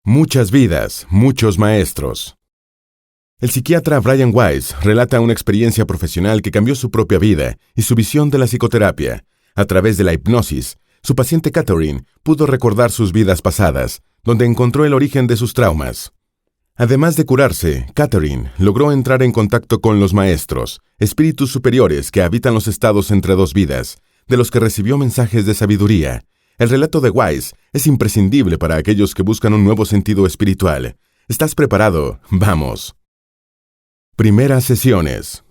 Muchas vidas, muchos maestros. El psiquiatra Brian Weiss relata una experiencia profesional que cambió su propia vida y su visión de la psicoterapia. A través de la hipnosis, su paciente Catherine pudo recordar sus vidas pasadas, donde encontró el origen de sus traumas. Además de curarse, Catherine logró entrar en contacto con los maestros, espíritus superiores que habitan los estados entre dos vidas, de los que recibió mensajes de sabiduría. El relato de Weiss es imprescindible para aquellos que buscan un nuevo sentido espiritual. ¿Estás preparado? ¡Vamos! Primeras sesiones.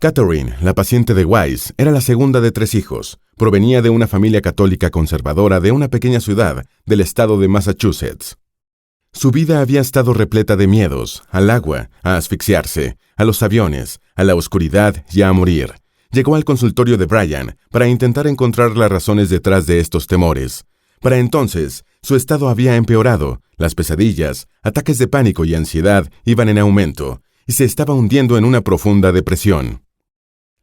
Catherine, la paciente de Weiss, era la segunda de 3 hijos. Provenía de una familia católica conservadora de una pequeña ciudad del estado de Massachusetts. Su vida había estado repleta de miedos, al agua, a asfixiarse, a los aviones, a la oscuridad y a morir. Llegó al consultorio de Brian para intentar encontrar las razones detrás de estos temores. Para entonces, su estado había empeorado, las pesadillas, ataques de pánico y ansiedad iban en aumento, y se estaba hundiendo en una profunda depresión.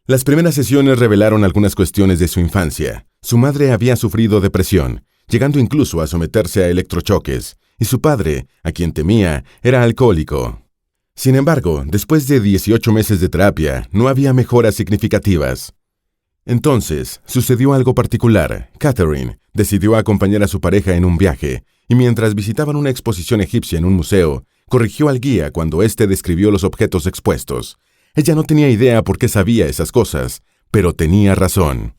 Las primeras sesiones revelaron algunas cuestiones de su infancia. Su madre había sufrido depresión, llegando incluso a someterse a electrochoques, y su padre, a quien temía, era alcohólico. Sin embargo, después de 18 meses de terapia, no había mejoras significativas. Entonces, sucedió algo particular. Catherine decidió acompañar a su pareja en un viaje, y mientras visitaban una exposición egipcia en un museo, corrigió al guía cuando éste describió los objetos expuestos. Ella no tenía idea por qué sabía esas cosas, pero tenía razón.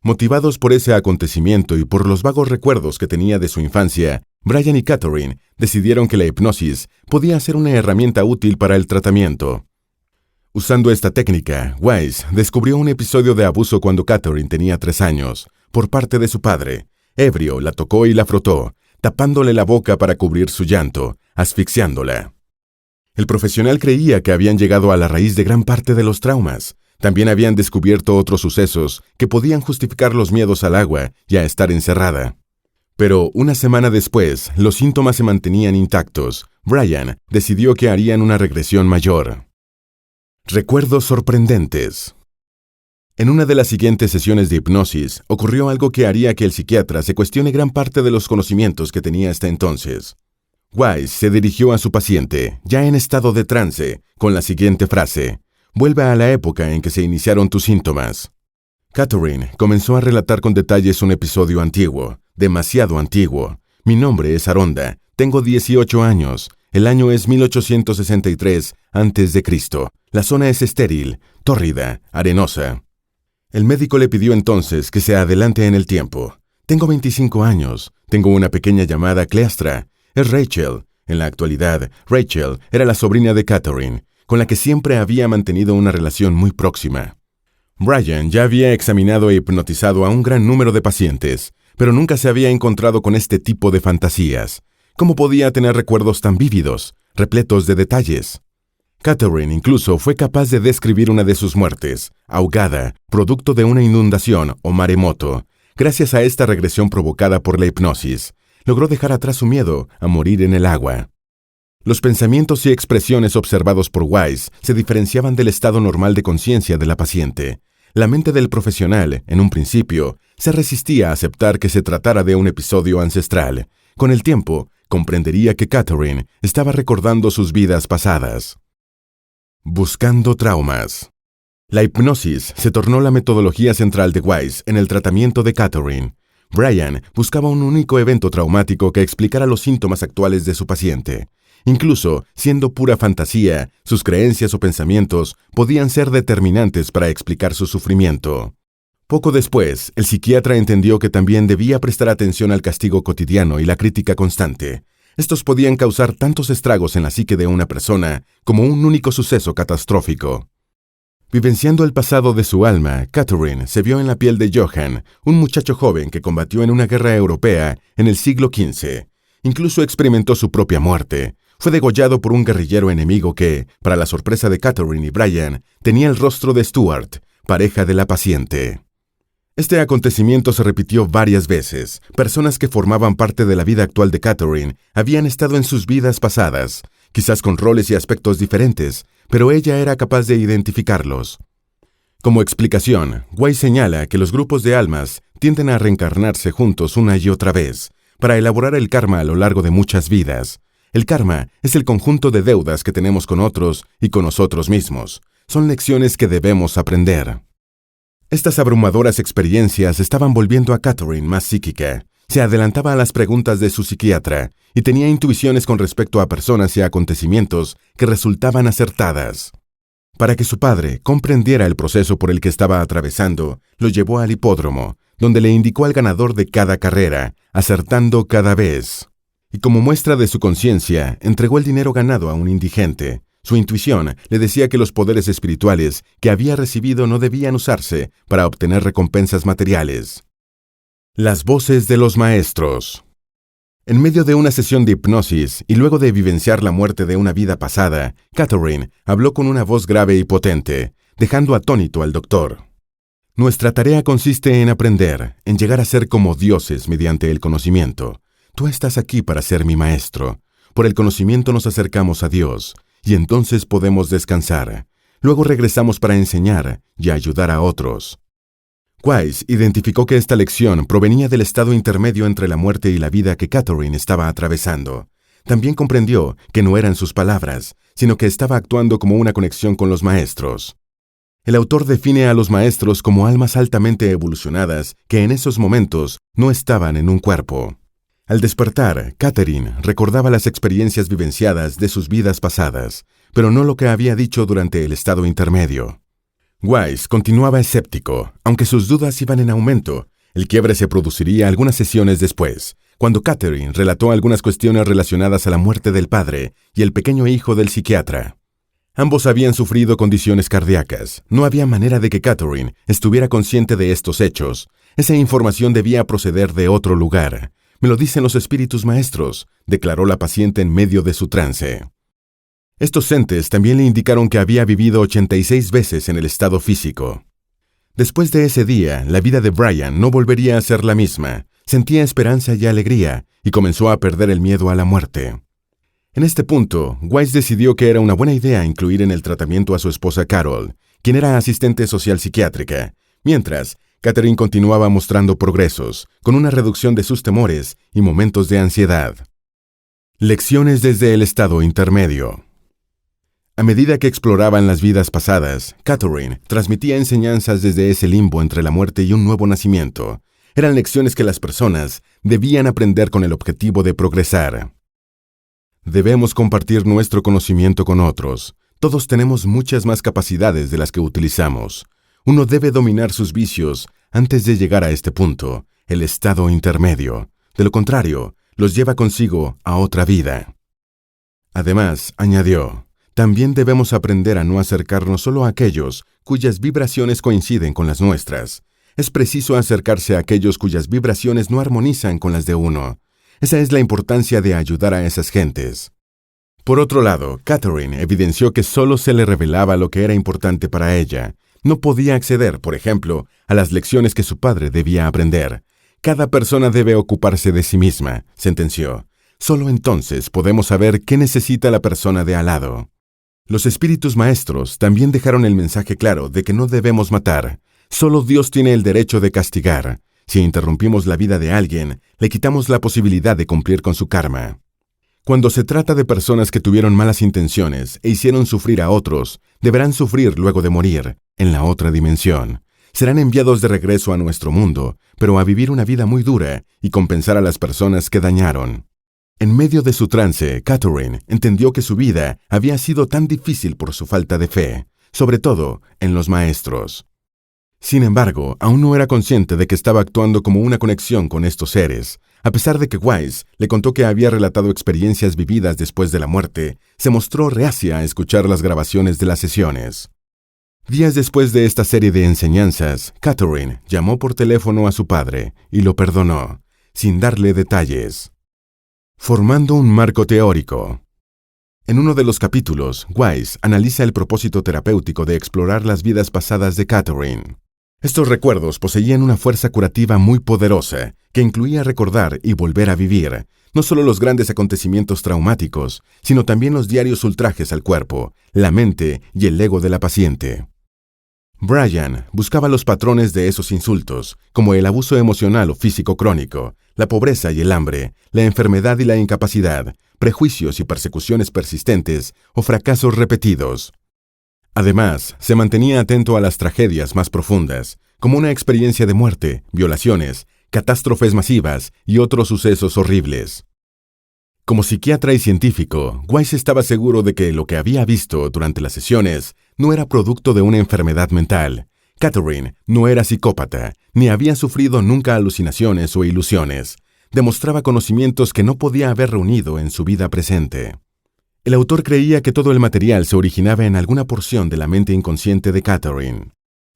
Motivados por ese acontecimiento y por los vagos recuerdos que tenía de su infancia, Brian y Catherine decidieron que la hipnosis podía ser una herramienta útil para el tratamiento. Usando esta técnica, Weiss descubrió un episodio de abuso cuando Catherine tenía 3 años, por parte de su padre. Ebrio, la tocó y la frotó, tapándole la boca para cubrir su llanto, asfixiándola. El profesional creía que habían llegado a la raíz de gran parte de los traumas. También habían descubierto otros sucesos que podían justificar los miedos al agua y a estar encerrada. Pero una semana después, los síntomas se mantenían intactos. Brian decidió que harían una regresión mayor. Recuerdos sorprendentes. En una de las siguientes sesiones de hipnosis, ocurrió algo que haría que el psiquiatra se cuestione gran parte de los conocimientos que tenía hasta entonces. Weiss se dirigió a su paciente, ya en estado de trance, con la siguiente frase: «Vuelve a la época en que se iniciaron tus síntomas». Catherine comenzó a relatar con detalles un episodio antiguo, demasiado antiguo. «Mi nombre es Aronda, tengo 18 años, el año es 1863 a.C. La zona es estéril, tórrida, arenosa». El médico le pidió entonces que se adelante en el tiempo. «Tengo 25 años, tengo una pequeña llamada Cleastra, es Rachel». En la actualidad, Rachel era la sobrina de Catherine, con la que siempre había mantenido una relación muy próxima. Brian ya había examinado e hipnotizado a un gran número de pacientes, pero nunca se había encontrado con este tipo de fantasías. ¿Cómo podía tener recuerdos tan vívidos, repletos de detalles? Catherine incluso fue capaz de describir una de sus muertes, ahogada, producto de una inundación o maremoto. Gracias a esta regresión provocada por la hipnosis, logró dejar atrás su miedo a morir en el agua. Los pensamientos y expresiones observados por Weiss se diferenciaban del estado normal de conciencia de la paciente. La mente del profesional, en un principio, se resistía a aceptar que se tratara de un episodio ancestral. Con el tiempo, comprendería que Catherine estaba recordando sus vidas pasadas. Buscando traumas. La hipnosis se tornó la metodología central de Weiss en el tratamiento de Catherine. Brian buscaba un único evento traumático que explicara los síntomas actuales de su paciente. Incluso, siendo pura fantasía, sus creencias o pensamientos podían ser determinantes para explicar su sufrimiento. Poco después, el psiquiatra entendió que también debía prestar atención al castigo cotidiano y la crítica constante. Estos podían causar tantos estragos en la psique de una persona como un único suceso catastrófico. Vivenciando el pasado de su alma, Catherine se vio en la piel de Johann, un muchacho joven que combatió en una guerra europea en el siglo XV. Incluso experimentó su propia muerte. Fue degollado por un guerrillero enemigo que, para la sorpresa de Catherine y Brian, tenía el rostro de Stuart, pareja de la paciente. Este acontecimiento se repitió varias veces. Personas que formaban parte de la vida actual de Catherine habían estado en sus vidas pasadas, quizás con roles y aspectos diferentes, pero ella era capaz de identificarlos. Como explicación, Weiss señala que los grupos de almas tienden a reencarnarse juntos una y otra vez. para elaborar el karma a lo largo de muchas vidas. El karma es el conjunto de deudas que tenemos con otros y con nosotros mismos. Son lecciones que debemos aprender. Estas abrumadoras experiencias estaban volviendo a Catherine más psíquica. Se adelantaba a las preguntas de su psiquiatra y tenía intuiciones con respecto a personas y acontecimientos que resultaban acertadas. Para que su padre comprendiera el proceso por el que estaba atravesando, lo llevó al hipódromo, donde le indicó al ganador de cada carrera, acertando cada vez. Y como muestra de su conciencia, entregó el dinero ganado a un indigente. Su intuición le decía que los poderes espirituales que había recibido no debían usarse para obtener recompensas materiales. Las voces de los maestros. En medio de una sesión de hipnosis y luego de vivenciar la muerte de una vida pasada, Catherine habló con una voz grave y potente, dejando atónito al doctor. Nuestra tarea consiste en aprender, en llegar a ser como dioses mediante el conocimiento. Tú estás aquí para ser mi maestro. Por el conocimiento nos acercamos a Dios, y entonces podemos descansar. Luego regresamos para enseñar y ayudar a otros. Wise identificó que esta lección provenía del estado intermedio entre la muerte y la vida que Catherine estaba atravesando. También comprendió que no eran sus palabras, sino que estaba actuando como una conexión con los maestros. El autor define a los maestros como almas altamente evolucionadas que en esos momentos no estaban en un cuerpo. Al despertar, Catherine recordaba las experiencias vivenciadas de sus vidas pasadas, pero no lo que había dicho durante el estado intermedio. Wise continuaba escéptico, aunque sus dudas iban en aumento. El quiebre se produciría algunas sesiones después, cuando Catherine relató algunas cuestiones relacionadas a la muerte del padre y el pequeño hijo del psiquiatra. Ambos habían sufrido condiciones cardíacas. No había manera de que Catherine estuviera consciente de estos hechos. Esa información debía proceder de otro lugar. Me lo dicen los espíritus maestros, declaró la paciente en medio de su trance. Estos entes también le indicaron que había vivido 86 veces en el estado físico. Después de ese día, la vida de Brian no volvería a ser la misma. Sentía esperanza y alegría, y comenzó a perder el miedo a la muerte. En este punto, Wise decidió que era una buena idea incluir en el tratamiento a su esposa Carol, quien era asistente social psiquiátrica, mientras Catherine continuaba mostrando progresos, con una reducción de sus temores y momentos de ansiedad. Lecciones desde el estado intermedio. A medida que exploraban las vidas pasadas, Catherine transmitía enseñanzas desde ese limbo entre la muerte y un nuevo nacimiento. Eran lecciones que las personas debían aprender con el objetivo de progresar. Debemos compartir nuestro conocimiento con otros. Todos tenemos muchas más capacidades de las que utilizamos. Uno debe dominar sus vicios antes de llegar a este punto, el estado intermedio. De lo contrario, los lleva consigo a otra vida. Además, añadió, también debemos aprender a no acercarnos solo a aquellos cuyas vibraciones coinciden con las nuestras. Es preciso acercarse a aquellos cuyas vibraciones no armonizan con las de uno. Esa es la importancia de ayudar a esas gentes. Por otro lado, Catherine evidenció que solo se le revelaba lo que era importante para ella. No podía acceder, por ejemplo, a las lecciones que su padre debía aprender. Cada persona debe ocuparse de sí misma, sentenció. Solo entonces podemos saber qué necesita la persona de al lado. Los espíritus maestros también dejaron el mensaje claro de que no debemos matar. Solo Dios tiene el derecho de castigar. Si interrumpimos la vida de alguien, le quitamos la posibilidad de cumplir con su karma. Cuando se trata de personas que tuvieron malas intenciones e hicieron sufrir a otros, deberán sufrir luego de morir, en la otra dimensión. Serán enviados de regreso a nuestro mundo, pero a vivir una vida muy dura y compensar a las personas que dañaron. En medio de su trance, Catherine entendió que su vida había sido tan difícil por su falta de fe, sobre todo en los maestros. Sin embargo, aún no era consciente de que estaba actuando como una conexión con estos seres. A pesar de que Wise le contó que había relatado experiencias vividas después de la muerte, se mostró reacia a escuchar las grabaciones de las sesiones. Días después de esta serie de enseñanzas, Catherine llamó por teléfono a su padre y lo perdonó, sin darle detalles. Formando un marco teórico. En uno de los capítulos, Wise analiza el propósito terapéutico de explorar las vidas pasadas de Catherine. Estos recuerdos poseían una fuerza curativa muy poderosa, que incluía recordar y volver a vivir, no solo los grandes acontecimientos traumáticos, sino también los diarios ultrajes al cuerpo, la mente y el ego de la paciente. Brian buscaba los patrones de esos insultos, como el abuso emocional o físico crónico, la pobreza y el hambre, la enfermedad y la incapacidad, prejuicios y persecuciones persistentes o fracasos repetidos. Además, se mantenía atento a las tragedias más profundas, como una experiencia de muerte, violaciones, catástrofes masivas y otros sucesos horribles. Como psiquiatra y científico, Weiss estaba seguro de que lo que había visto durante las sesiones no era producto de una enfermedad mental. Catherine no era psicópata, ni había sufrido nunca alucinaciones o ilusiones. Demostraba conocimientos que no podía haber reunido en su vida presente. El autor creía que todo el material se originaba en alguna porción de la mente inconsciente de Catherine.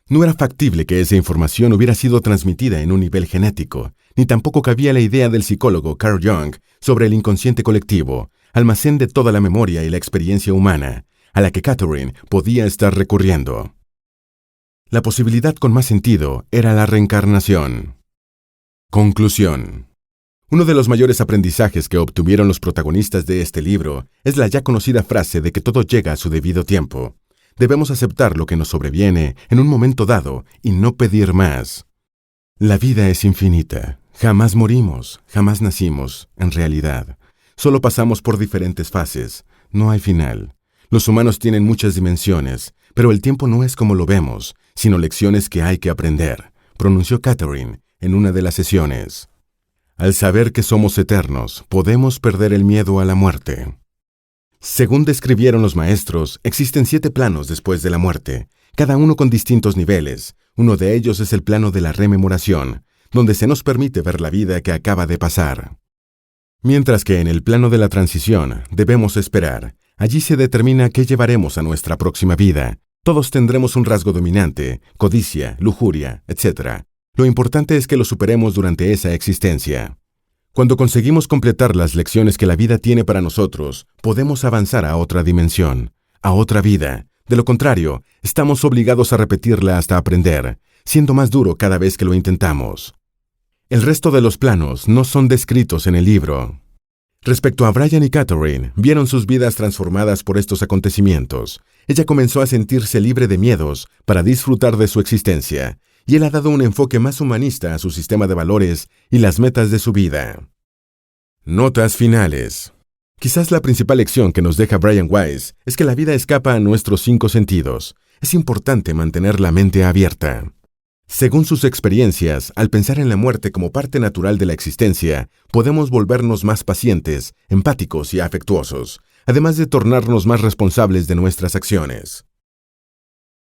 No era factible que esa información hubiera sido transmitida en un nivel genético, ni tampoco cabía la idea del psicólogo Carl Jung sobre el inconsciente colectivo, almacén de toda la memoria y la experiencia humana, a la que Catherine podía estar recurriendo. La posibilidad con más sentido era la reencarnación. Conclusión. Uno de los mayores aprendizajes que obtuvieron los protagonistas de este libro es la ya conocida frase de que todo llega a su debido tiempo. Debemos aceptar lo que nos sobreviene en un momento dado y no pedir más. La vida es infinita. Jamás morimos, jamás nacimos, en realidad. Solo pasamos por diferentes fases. No hay final. Los humanos tienen muchas dimensiones, pero el tiempo no es como lo vemos, sino lecciones que hay que aprender, pronunció Catherine en una de las sesiones. Al saber que somos eternos, podemos perder el miedo a la muerte. Según describieron los maestros, existen 7 planos después de la muerte, cada uno con distintos niveles. Uno de ellos es el plano de la rememoración, donde se nos permite ver la vida que acaba de pasar. Mientras que en el plano de la transición debemos esperar. Allí se determina qué llevaremos a nuestra próxima vida. Todos tendremos un rasgo dominante, codicia, lujuria, etc. Lo importante es que lo superemos durante esa existencia. Cuando conseguimos completar las lecciones que la vida tiene para nosotros, podemos avanzar a otra dimensión, a otra vida. De lo contrario, estamos obligados a repetirla hasta aprender, siendo más duro cada vez que lo intentamos. El resto de los planos no son descritos en el libro. Respecto a Brian y Catherine, vieron sus vidas transformadas por estos acontecimientos. Ella comenzó a sentirse libre de miedos para disfrutar de su existencia, y él ha dado un enfoque más humanista a su sistema de valores y las metas de su vida. Notas finales. Quizás la principal lección que nos deja Brian Weiss es que la vida escapa a nuestros 5 sentidos. Es importante mantener la mente abierta. Según sus experiencias, al pensar en la muerte como parte natural de la existencia, podemos volvernos más pacientes, empáticos y afectuosos, además de tornarnos más responsables de nuestras acciones.